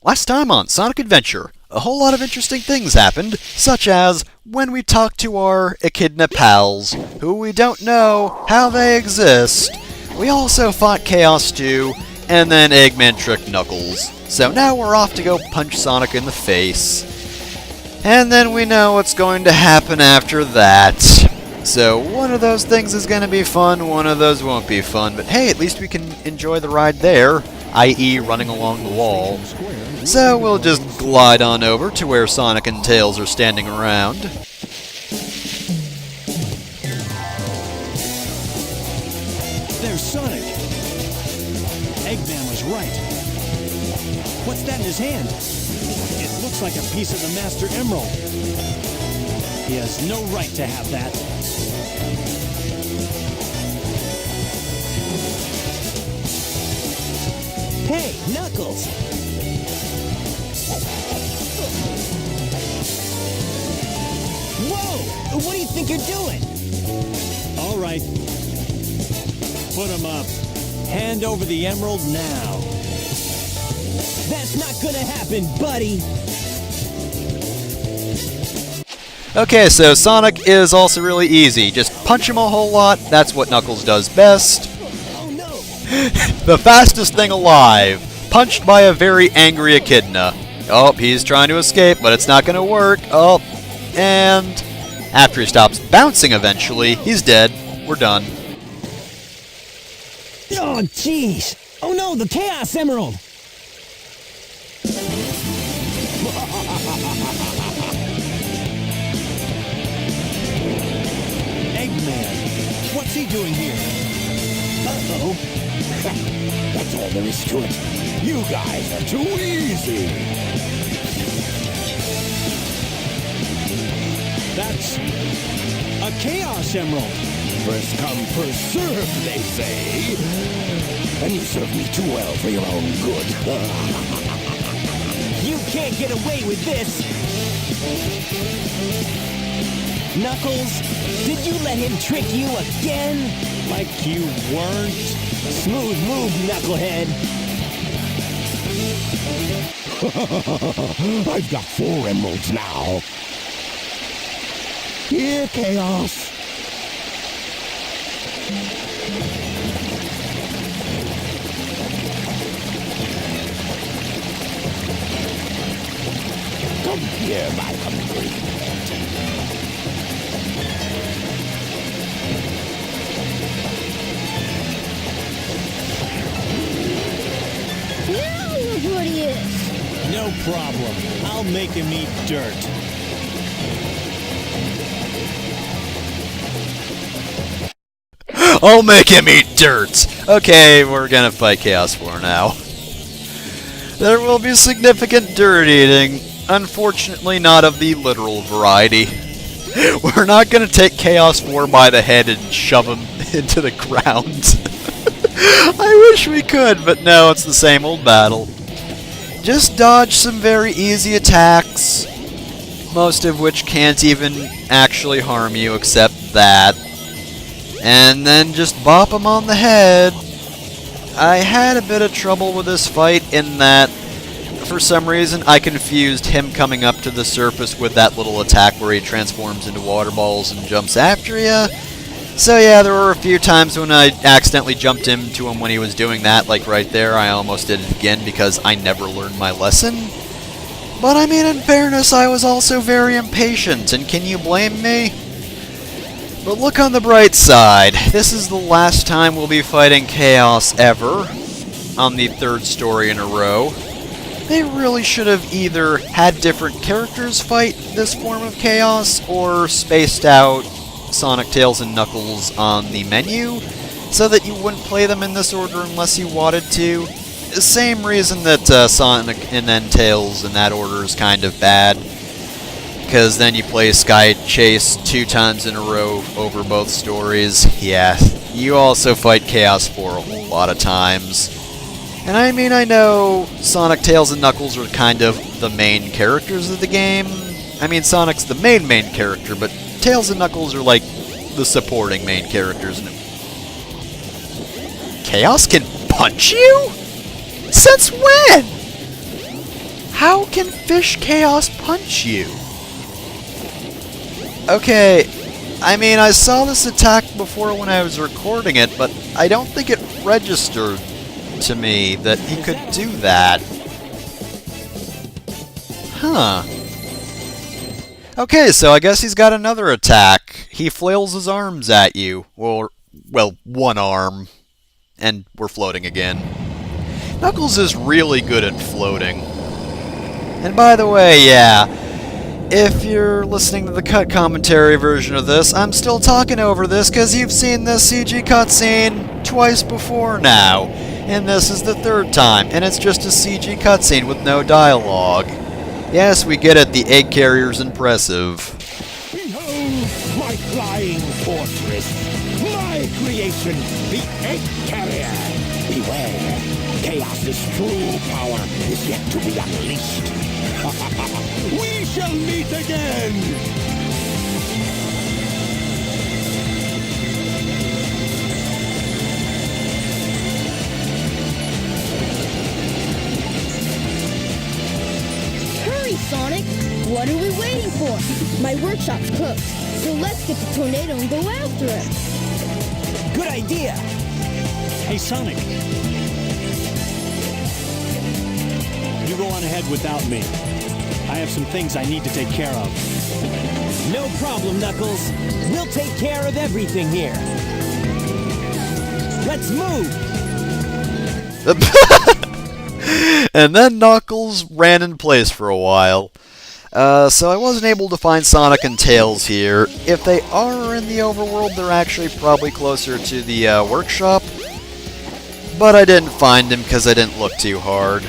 Last time on Sonic Adventure, a whole lot of interesting things happened, such as when we talked to our Echidna pals, who we don't know how they exist. We also fought Chaos Stew, and then Eggman tricked Knuckles. So now we're off to go punch Sonic in the face. And then we know what's going to happen after that. So one of those things is going to be fun, one of those won't be fun, but hey, at least we can enjoy the ride there, i.e. running along the wall. So we'll just glide on over to where Sonic and Tails are standing around. There's Sonic. Eggman was right. What's that in his hand? It looks like a piece of the Master Emerald. He has no right to have that. Hey, Knuckles! Whoa! What do you think you're doing? All right. Put him up. Hand over the emerald now. That's not gonna happen, buddy! Okay, so Sonic is also really easy. Just punch him a whole lot, that's what Knuckles does best. Oh no! The fastest thing alive, punched by a very angry Echidna. Oh, he's trying to escape, but it's not going to work. Oh, and after he stops bouncing eventually, he's dead. We're done. Oh, jeez! Oh no, the Chaos Emerald! Eggman, what's he doing here? Uh-oh. That's all there is to it. You guys are too easy. That's a Chaos Emerald. First come, first serve, they say. And you serve me too well for your own good. You can't get away with this! Knuckles, did you let him trick you again? Like you weren't. Smooth move, Knucklehead. I've got 4 emeralds now. Here, Chaos. Come here, my hungry pet. Now look what he is. No problem. I'll make him eat dirt. I'll make him eat dirt! Okay, we're gonna fight Chaos 4 now. There will be significant dirt eating. Unfortunately, not of the literal variety. We're not gonna take Chaos 4 by the head and shove him into the ground. I wish we could, but no, it's the same old battle. Just dodge some very easy attacks, most of which can't even actually harm you except that. And then just bop him on the head. I had a bit of trouble with this fight in that, for some reason, I confused him coming up to the surface with that little attack where he transforms into water balls and jumps after you. So yeah, there were a few times when I accidentally jumped into him when he was doing that, like right there. I almost did it again because I never learned my lesson. But I mean, in fairness, I was also very impatient, and can you blame me? But look on the bright side. This is the last time we'll be fighting Chaos ever, on the 3rd story in a row. They really should have either had different characters fight this form of Chaos, or spaced out Sonic, Tails, and Knuckles on the menu, so that you wouldn't play them in this order unless you wanted to. The same reason that Sonic and then Tails in that order is kind of bad, because then you play Sky Chase 2 times in a row over both stories. Yeah, you also fight Chaos 4 a whole lot of times. And I mean, I know Sonic, Tails, and Knuckles are kind of the main characters of the game. I mean, Sonic's the main character, but Tails and Knuckles are like the supporting main characters. Chaos can punch you? Since when? can Fish Chaos punch you? Okay, I mean, I saw this attack before when I was recording it, but I don't think it registered to me that he could do that. Huh. Okay, so I guess he's got another attack. He flails his arms at you. Or, well, one arm. And we're floating again. Knuckles is really good at floating. And by the way, yeah, if you're listening to the cut commentary version of this, I'm still talking over this because you've seen this CG cutscene twice before now. And this is the third time, and it's just a CG cutscene with no dialogue. Yes, we get it, the egg carrier's impressive. Behold my flying fortress, my creation, the Egg Carrier. Beware, Chaos's true power is yet to be unleashed. We shall meet again! Hurry, Sonic! What are we waiting for? My workshop's closed, so let's get the tornado and go after him. Good idea. Hey, Sonic. You go on ahead without me. I have some things I need to take care of. No problem, Knuckles. We'll take care of everything here. Let's move. And then Knuckles ran in place for a while. So I wasn't able to find Sonic and Tails here. If they are in the overworld, they're actually probably closer to the workshop. But I didn't find him because I didn't look too hard.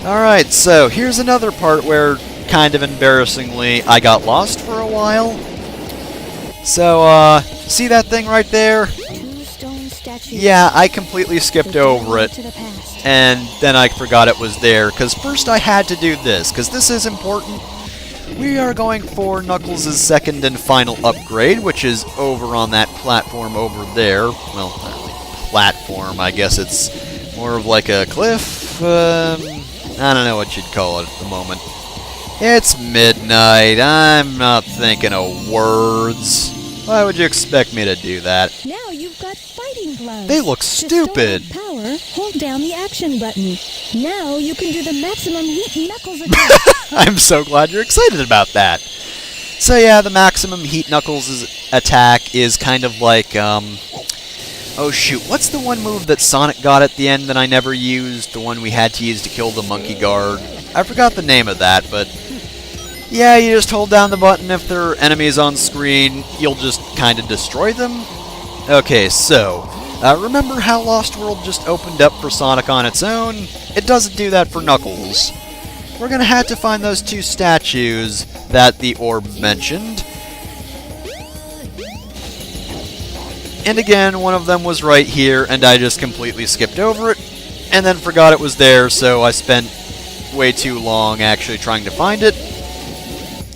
Alright, so here's another part where, kind of embarrassingly, I got lost for a while. So, see that thing right there? Two stone statues. Yeah, I completely skipped over it. To the past. And then I forgot it was there, because first I had to do this, because this is important. We are going for Knuckles' second and final upgrade, which is over on that platform over there. Well, not really platform, I guess it's more of like a cliff. I don't know what you'd call it at the moment. It's midnight, I'm not thinking of words. Why would you expect me to do that? Now you've got fighting gloves. They look To stupid. store power, hold down the action button. Now you can do the maximum heat Knuckles attack. I'm so glad you're excited about that. So yeah, the maximum heat Knuckles' attack is kind of like, oh shoot, what's the one move that Sonic got at the end that I never used? The one we had to use to kill the monkey guard? I forgot the name of that, but yeah, you just hold down the button if there are enemies on screen, you'll just kind of destroy them. Okay, so, remember how Lost World just opened up for Sonic on its own? It doesn't do that for Knuckles. We're gonna have to find those two statues that the orb mentioned. And again, one of them was right here, and I just completely skipped over it, and then forgot it was there, so I spent way too long actually trying to find it.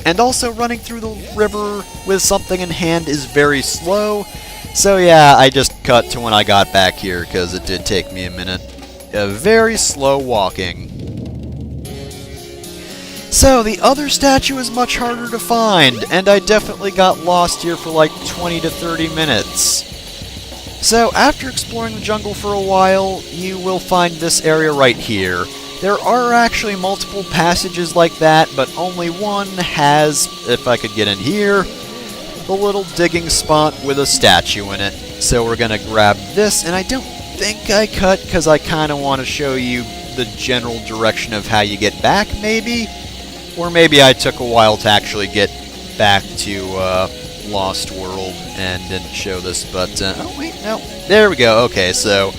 And also, running through the river with something in hand is very slow, so yeah, I just cut to when I got back here, because it did take me a minute. Very slow walking. So, the other statue is much harder to find, and I definitely got lost here for like 20 to 30 minutes. So, after exploring the jungle for a while, you will find this area right here. There are actually multiple passages like that, but only one has, if I could get in here, the little digging spot with a statue in it. So we're gonna grab this, and I don't think I cut, because I kind of want to show you the general direction of how you get back, maybe? Or maybe I took a while to actually get back to Lost World and didn't show this, but, oh wait, no, there we go, okay, so,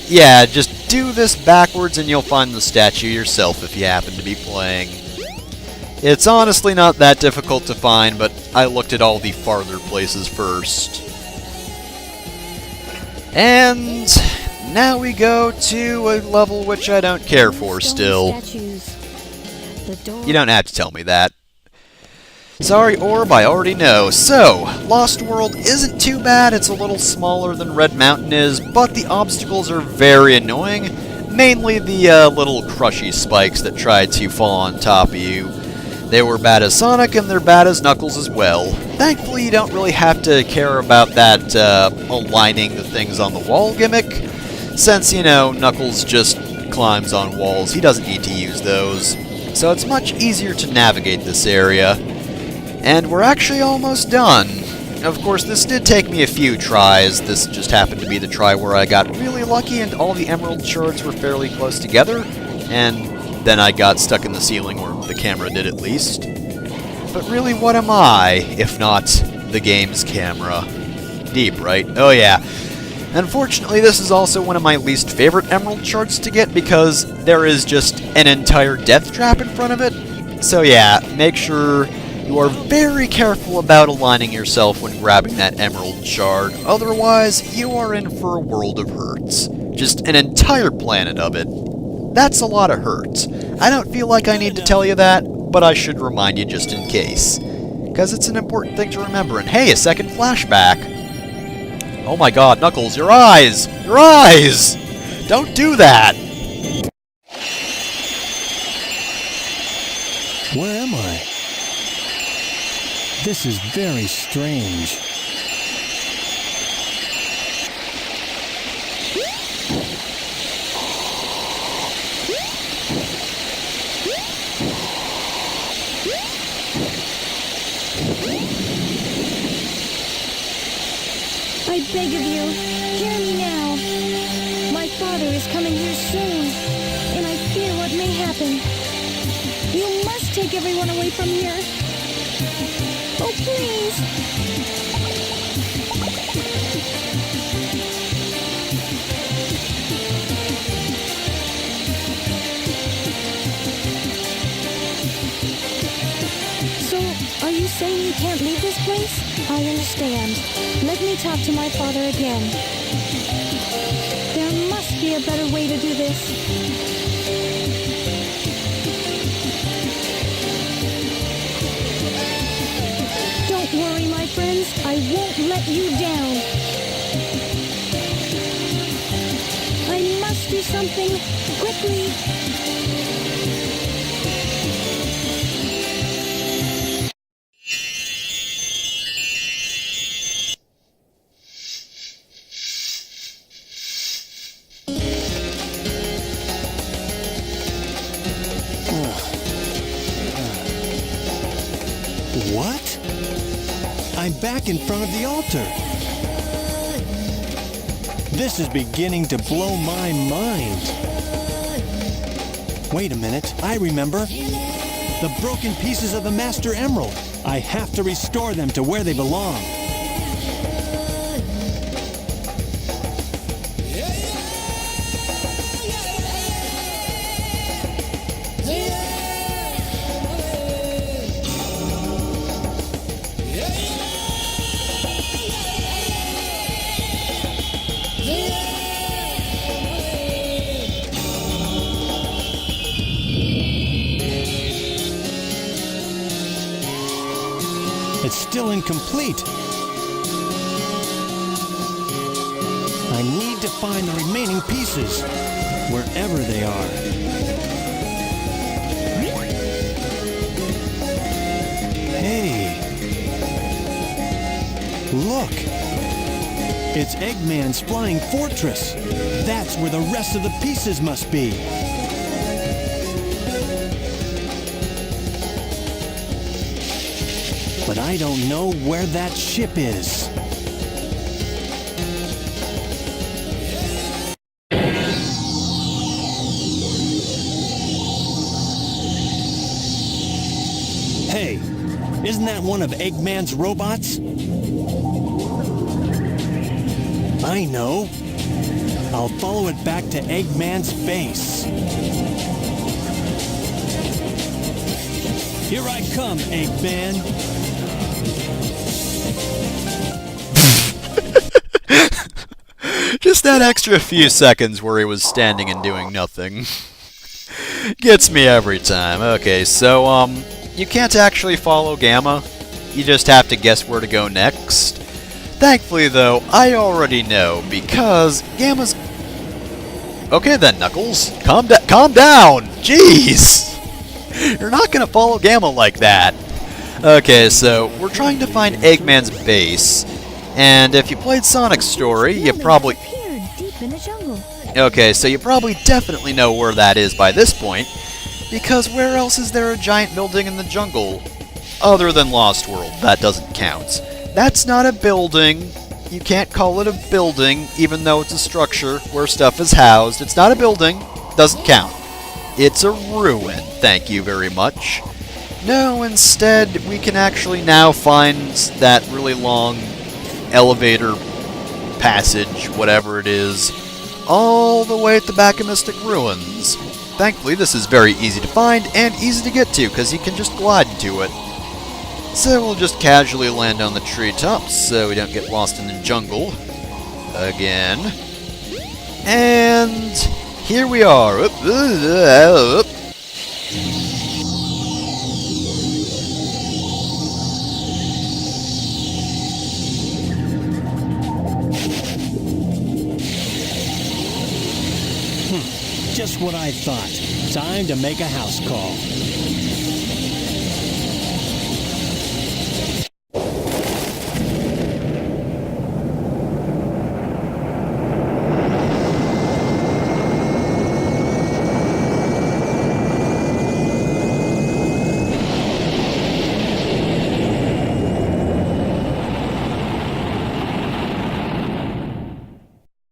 yeah, just do this backwards and you'll find the statue yourself if you happen to be playing. It's honestly not that difficult to find, but I looked at all the farther places first. And now we go to a level which I don't care for still. You don't have to tell me that. Sorry, Orb, I already know. So, Lost World isn't too bad. It's a little smaller than Red Mountain is, but the obstacles are very annoying. mainly the little crushy spikes that tried to fall on top of you. They were bad as Sonic, and they're bad as Knuckles as well. Thankfully, you don't really have to care about that aligning the things on the wall gimmick, since, you know, Knuckles just climbs on walls. He doesn't need to use those. So it's much easier to navigate this area. And we're actually almost done. Of course, this did take me a few tries. This just happened to be the try where I got really lucky and all the emerald shards were fairly close together, and then I got stuck in the ceiling, or the camera did at least. But really, what am I, if not the game's camera? Deep, right? Oh yeah. Unfortunately, this is also one of my least favorite emerald shards to get because there is just an entire death trap in front of it. So yeah, make sure you are very careful about aligning yourself when grabbing that emerald shard. Otherwise, you are in for a world of hurts. Just an entire planet of it. That's a lot of hurt. I don't feel like I need to tell you that, but I should remind you just in case. Because it's an important thing to remember. And hey, a second flashback. Oh my god, Knuckles, your eyes! Your eyes! Don't do that! Where am I? This is very strange. I beg of you, hear me now. My father is coming here soon, and I fear what may happen. You must take everyone away from here. Oh, please. So, are you saying you can't leave this place? I understand. Let me talk to my father again. There must be a better way to do this. Don't worry, my friends. I won't let you down. I must do something quickly. What? I'm back in front of the altar. This is beginning to blow my mind. Wait a minute, I remember. The broken pieces of the Master Emerald. I have to restore them to where they belong. It's still incomplete. I need to find the remaining pieces, wherever they are. Hey! Look! It's Eggman's flying fortress. That's where the rest of the pieces must be. But I don't know where that ship is. Hey, isn't that one of Eggman's robots? I know. I'll follow it back to Eggman's base. Here I come, Eggman. Just that extra few seconds where he was standing and doing nothing. Gets me every time. Okay, so, you can't actually follow Gamma. You just have to guess where to go next. Thankfully, though, I already know, because Gamma's... Okay then, Knuckles. Calm down! Jeez! You're not gonna follow Gamma like that. Okay, so we're trying to find Eggman's base. And if you played Sonic's Story, you probably... Disappeared deep in the jungle. Okay, so you probably definitely know where that is by this point. Because where else is there a giant building in the jungle? Other than Lost World, that doesn't count. That's not a building. You can't call it a building, even though it's a structure where stuff is housed. It's not a building. Doesn't count. It's a ruin. Thank you very much. No, instead, we can actually now find that really long elevator passage, whatever it is, all the way at the back of Mystic Ruins. Thankfully, this is very easy to find and easy to get to, because you can just glide into it. So we'll just casually land on the treetops so we don't get lost in the jungle again. And here we are. Oop. Just what I thought. Time to make a house call.